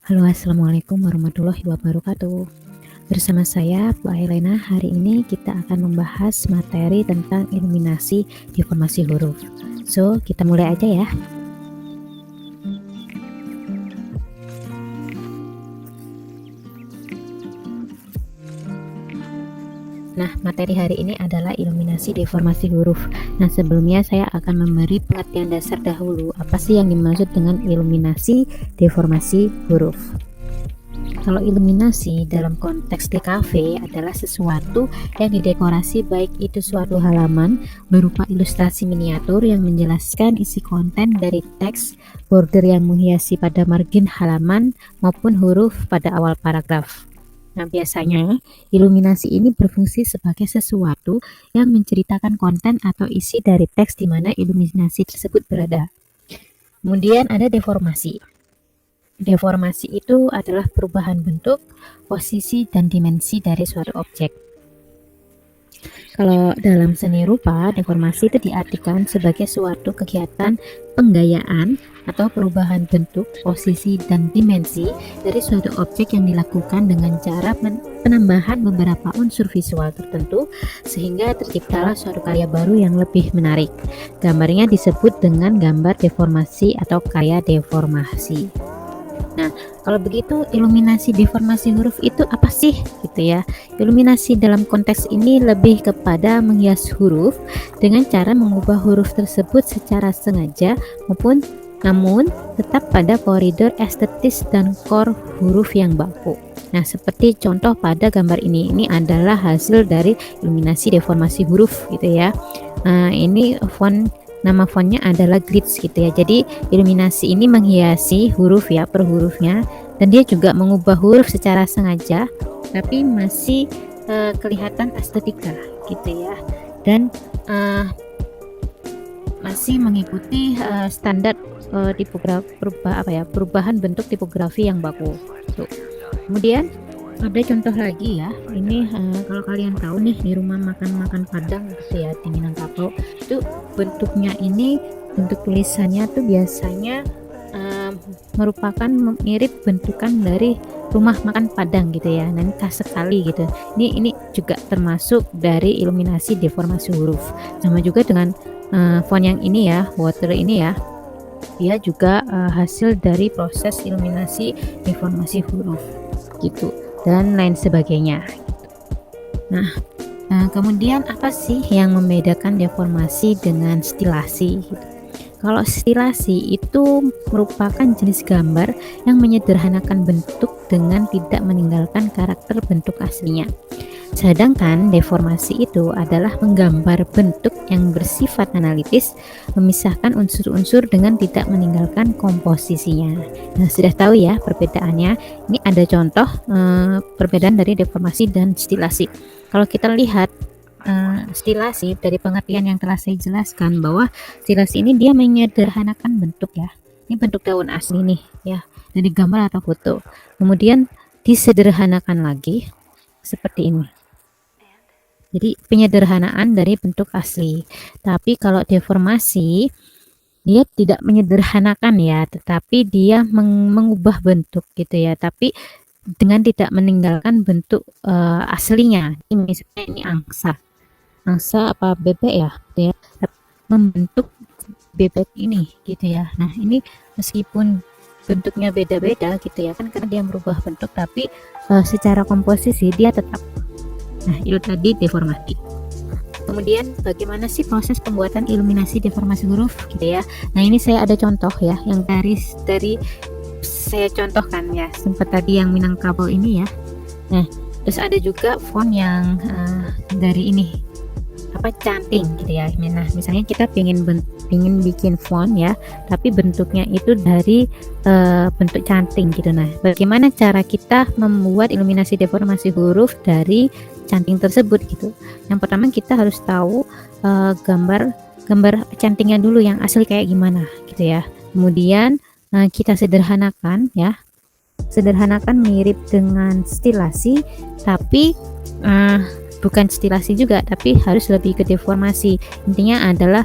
Halo, assalamualaikum warahmatullahi wabarakatuh. Bersama saya, Bu Helena. Hari ini kita akan membahas materi tentang iluminasi deformasi huruf. So, kita mulai aja ya. Nah, materi hari ini adalah iluminasi deformasi huruf. Nah, sebelumnya saya akan memberi pengertian dasar dahulu. Apa sih yang dimaksud dengan iluminasi deformasi huruf? Kalau iluminasi dalam konteks DKV adalah sesuatu yang didekorasi, baik itu suatu halaman berupa ilustrasi miniatur yang menjelaskan isi konten dari teks, border yang menghiasi pada margin halaman, maupun huruf pada awal paragraf. Nah, biasanya iluminasi ini berfungsi sebagai sesuatu yang menceritakan konten atau isi dari teks di mana iluminasi tersebut berada. Kemudian ada deformasi. Deformasi itu adalah perubahan bentuk, posisi, dan dimensi dari suatu objek. Kalau dalam seni rupa, deformasi itu diartikan sebagai suatu kegiatan penggayaan atau perubahan bentuk, posisi, dan dimensi dari suatu objek yang dilakukan dengan cara penambahan beberapa unsur visual tertentu sehingga terciptalah suatu karya baru yang lebih menarik. Gambarnya disebut dengan gambar deformasi atau karya deformasi. Nah, kalau begitu iluminasi deformasi huruf itu apa sih gitu ya? Iluminasi dalam konteks ini lebih kepada menghias huruf dengan cara mengubah huruf tersebut secara sengaja namun tetap pada koridor estetis dan core huruf yang baku. Nah, seperti contoh pada gambar ini adalah hasil dari iluminasi deformasi huruf gitu ya. Ini nama fontnya adalah glitch gitu ya. Jadi iluminasi ini menghiasi huruf ya, per hurufnya, dan dia juga mengubah huruf secara sengaja tapi masih kelihatan estetika gitu ya, dan masih mengikuti standar perubahan bentuk tipografi yang baku. Tuh. Kemudian ada contoh lagi ya, ini kalau kalian tahu nih di rumah makan Padang gitu ya, di Minangkabau itu bentuknya ini, bentuk tulisannya tuh biasanya merupakan mirip bentukan dari rumah makan Padang gitu ya. Nah, ini khas sekali gitu. Ini juga termasuk dari iluminasi deformasi huruf. Sama juga dengan font yang ini ya, water ini ya, dia juga hasil dari proses iluminasi deformasi huruf gitu, dan lain sebagainya. Nah, kemudian apa sih yang membedakan deformasi dengan stilasi gitu? Kalau stilasi itu merupakan jenis gambar yang menyederhanakan bentuk dengan tidak meninggalkan karakter bentuk aslinya. Sedangkan deformasi itu adalah menggambar bentuk yang bersifat analitis, memisahkan unsur-unsur dengan tidak meninggalkan komposisinya. Nah, sudah tahu ya perbedaannya. Ini ada contoh perbedaan dari deformasi dan stilasi. Kalau kita lihat stilasi, dari pengertian yang telah saya jelaskan bahwa stilasi ini dia menyederhanakan bentuk ya. Ini bentuk daun asli nih ya, dari gambar atau foto. Kemudian disederhanakan lagi seperti ini. Jadi penyederhanaan dari bentuk asli. Tapi kalau deformasi dia tidak menyederhanakan ya, tetapi dia mengubah bentuk gitu ya, tapi dengan tidak meninggalkan bentuk aslinya. Ini misalnya ini angsa apa bebek ya, gitu ya, membentuk bebek ini gitu ya. Nah, ini meskipun bentuknya beda-beda gitu ya kan, karena dia merubah bentuk, tapi secara komposisi dia tetap. Nah, itu tadi deformasi. Kemudian bagaimana sih proses pembuatan iluminasi deformasi huruf gitu ya. Nah, ini saya ada contoh ya, yang dari saya contohkan ya, sempat tadi yang Minangkabau ini ya. Nah, terus ada juga font yang dari ini canting gitu ya. Nah, misalnya kita pengen bikin font ya, tapi bentuknya itu dari bentuk canting gitu. Nah, bagaimana cara kita membuat iluminasi deformasi huruf dari canting tersebut gitu? Yang pertama kita harus tahu gambar cantingnya dulu yang asli kayak gimana gitu ya. Kemudian kita sederhanakan mirip dengan stilasi, tapi bukan stilasi juga, tapi harus lebih ke deformasi. Intinya adalah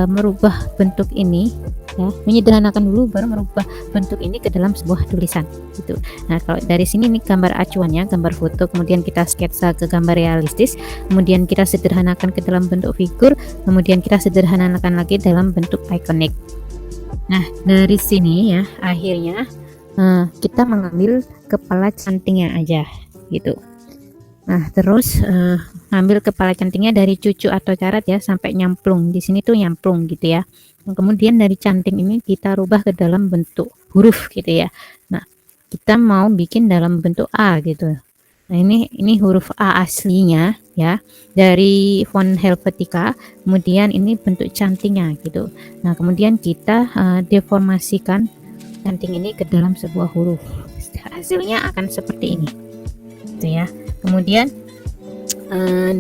merubah bentuk ini ya, menyederhanakan dulu baru merubah bentuk ini ke dalam sebuah tulisan gitu. Nah, kalau dari sini nih gambar acuannya, gambar foto, kemudian kita sketsa ke gambar realistis, kemudian kita sederhanakan ke dalam bentuk figur, kemudian kita sederhanakan lagi dalam bentuk ikonik. Nah, dari sini ya akhirnya kita mengambil kepala cantingnya aja gitu. Nah, terus ngambil kepala cantingnya dari cucu atau carat ya sampai nyamplung. Di sini tuh nyamplung gitu ya. Nah, kemudian dari canting ini kita rubah ke dalam bentuk huruf gitu ya. Nah, kita mau bikin dalam bentuk A gitu. Nah, ini huruf A aslinya ya dari font Helvetica. Kemudian ini bentuk cantingnya gitu. Nah, kemudian kita deformasikan canting ini ke dalam sebuah huruf. Hasilnya akan seperti ini. Gitu ya. Kemudian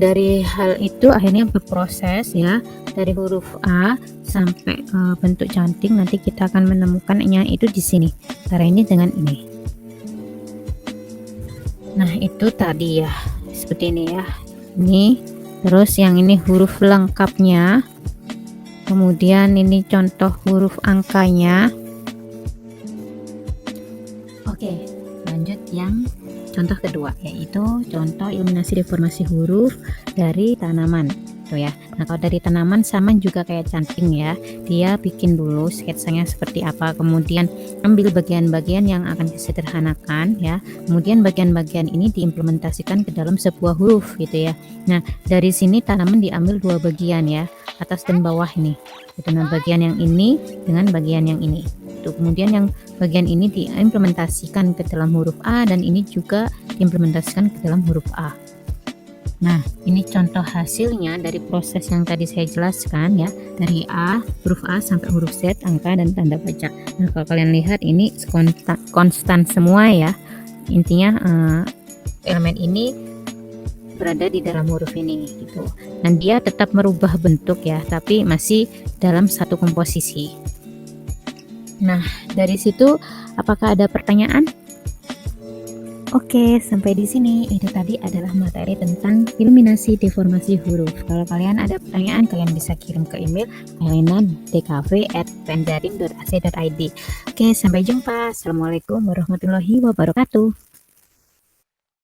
dari hal itu akhirnya berproses ya dari huruf A sampai bentuk canting. Nanti kita akan menemukannya itu di sini. Cara ini dengan ini. Nah, itu tadi ya seperti ini ya. Ini terus yang ini huruf lengkapnya. Kemudian ini contoh huruf angkanya. Oke, lanjut yang contoh kedua, yaitu contoh iluminasi deformasi huruf dari tanaman tuh ya. Nah, kalau dari tanaman sama juga kayak canting ya, dia bikin dulu sketsanya seperti apa, kemudian ambil bagian-bagian yang akan disederhanakan ya, kemudian bagian-bagian ini diimplementasikan ke dalam sebuah huruf gitu ya. Nah, dari sini tanaman diambil dua bagian ya, atas dan bawah ini gitu. Nah, bagian yang ini dengan bagian yang ini itu. Kemudian yang bagian ini diimplementasikan ke dalam huruf A dan ini juga diimplementasikan ke dalam huruf A. Nah, ini contoh hasilnya dari proses yang tadi saya jelaskan ya, dari huruf A sampai huruf Z, angka dan tanda baca. Nah, kalau kalian lihat ini konstan semua ya. Intinya elemen ini berada di dalam huruf ini gitu. Dan dia tetap merubah bentuk ya, tapi masih dalam satu komposisi. Nah, dari situ apakah ada pertanyaan? Oke, sampai di sini itu tadi adalah materi tentang iluminasi deformasi huruf. Kalau kalian ada pertanyaan, kalian bisa kirim ke email helena.dkv@pendarin.ac.id. Oke, sampai jumpa. Assalamualaikum warahmatullahi wabarakatuh.